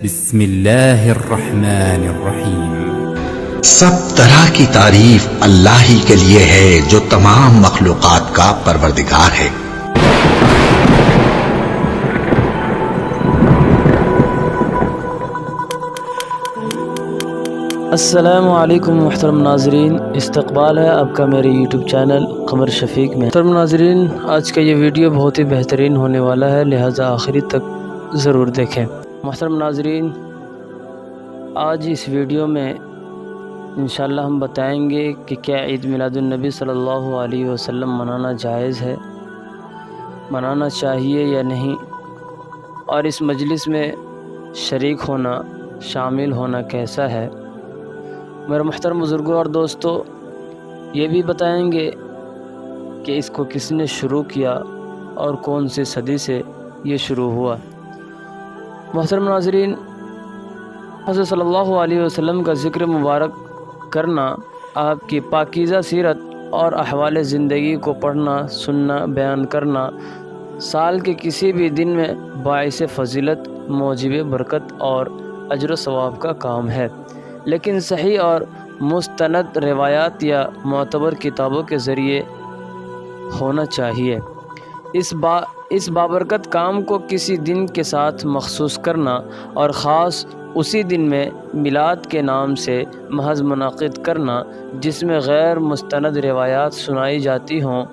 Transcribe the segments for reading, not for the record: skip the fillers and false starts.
بسم اللہ الرحمن الرحیم۔ سب طرح کی تعریف اللہ ہی کے لیے ہے جو تمام مخلوقات کا پروردگار ہے۔ السلام علیکم محترم ناظرین، استقبال ہے آپ کا میرے یوٹیوب چینل قمر شفیق میں۔ محترم ناظرین، آج کا یہ ویڈیو بہت ہی بہترین ہونے والا ہے، لہٰذا آخری تک ضرور دیکھیں۔ محترم ناظرین، آج اس ویڈیو میں انشاءاللہ ہم بتائیں گے کہ کیا عید میلاد النبی صلی اللہ علیہ وسلم منانا جائز ہے، منانا چاہیے یا نہیں، اور اس مجلس میں شریک ہونا، شامل ہونا کیسا ہے۔ میرے محترم بزرگوں اور دوستوں، یہ بھی بتائیں گے کہ اس کو کس نے شروع کیا اور کون سی صدی سے یہ شروع ہوا۔ محترم ناظرین، حضرت صلی اللہ علیہ وسلم کا ذکر مبارک کرنا، آپ کی پاکیزہ سیرت اور احوال زندگی کو پڑھنا، سننا، بیان کرنا سال کے کسی بھی دن میں باعث فضیلت، موجب برکت اور اجر و ثواب کا کام ہے، لیکن صحیح اور مستند روایات یا معتبر کتابوں کے ذریعے ہونا چاہیے۔ اس بابرکت کام کو کسی دن کے ساتھ مخصوص کرنا اور خاص اسی دن میں میلاد کے نام سے محض منعقد کرنا، جس میں غیر مستند روایات سنائی جاتی ہوں،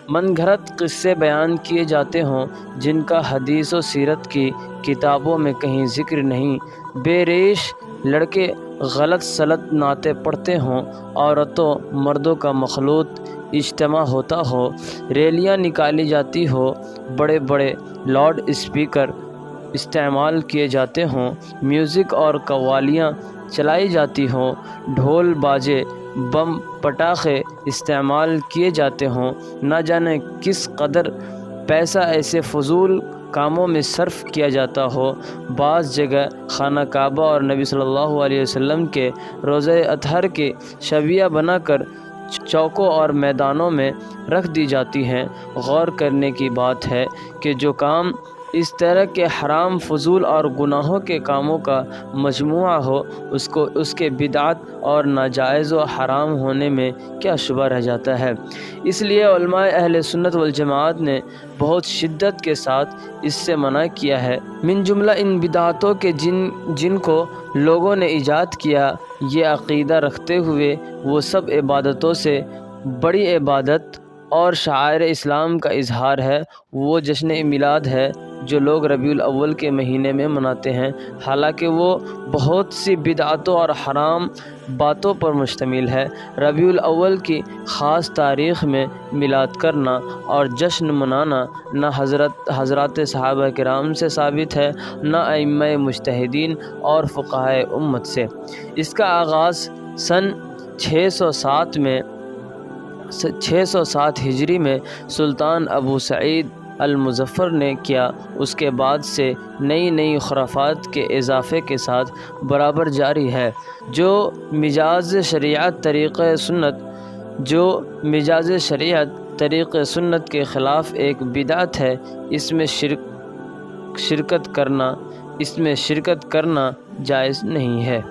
من گھڑت قصے بیان کیے جاتے ہوں جن کا حدیث و سیرت کی کتابوں میں کہیں ذکر نہیں، بے ریش لڑکے غلط سلط نعتیں پڑھتے ہوں، عورتوں مردوں کا مخلوط اجتماع ہوتا ہو، ریلیاں نکالی جاتی ہو، بڑے بڑے لاؤڈ اسپیکر استعمال کیے جاتے ہوں، میوزک اور قوالیاں چلائی جاتی ہوں، ڈھول باجے بم پٹاخے استعمال کیے جاتے ہوں، نہ جانے کس قدر پیسہ ایسے فضول کاموں میں صرف کیا جاتا ہو، بعض جگہ خانہ کعبہ اور نبی صلی اللہ علیہ وسلم کے روضہ اطہر کی شبیہ بنا کر چوکوں اور میدانوں میں رکھ دی جاتی ہیں۔ غور کرنے کی بات ہے کہ جو کام اس طرح کے حرام، فضول اور گناہوں کے کاموں کا مجموعہ ہو، اس کے بدعت اور ناجائز و حرام ہونے میں کیا شبہ رہ جاتا ہے۔ اس لیے علماء اہل سنت والجماعت نے بہت شدت کے ساتھ اس سے منع کیا ہے۔ من جملہ ان بدعتوں کے جن کو لوگوں نے ایجاد کیا، یہ عقیدہ رکھتے ہوئے وہ سب عبادتوں سے بڑی عبادت اور شعائر اسلام کا اظہار ہے، وہ جشن میلاد ہے جو لوگ ربیع الاول کے مہینے میں مناتے ہیں، حالانکہ وہ بہت سی بدعتوں اور حرام باتوں پر مشتمل ہے۔ ربیع الاول کی خاص تاریخ میں میلاد کرنا اور جشن منانا نہ حضرات صحابہ کرام سے ثابت ہے، نہ ائمہ مجتہدین اور فقہائے امت سے۔ اس کا آغاز سن 607 ہجری میں سلطان ابو سعید المظفر نے کیا۔ اس کے بعد سے نئی خرافات کے اضافے کے ساتھ برابر جاری ہے، جو مجاز شریعت طریق سنت کے خلاف ایک بدعت ہے۔ اس میں شرکت کرنا جائز نہیں ہے۔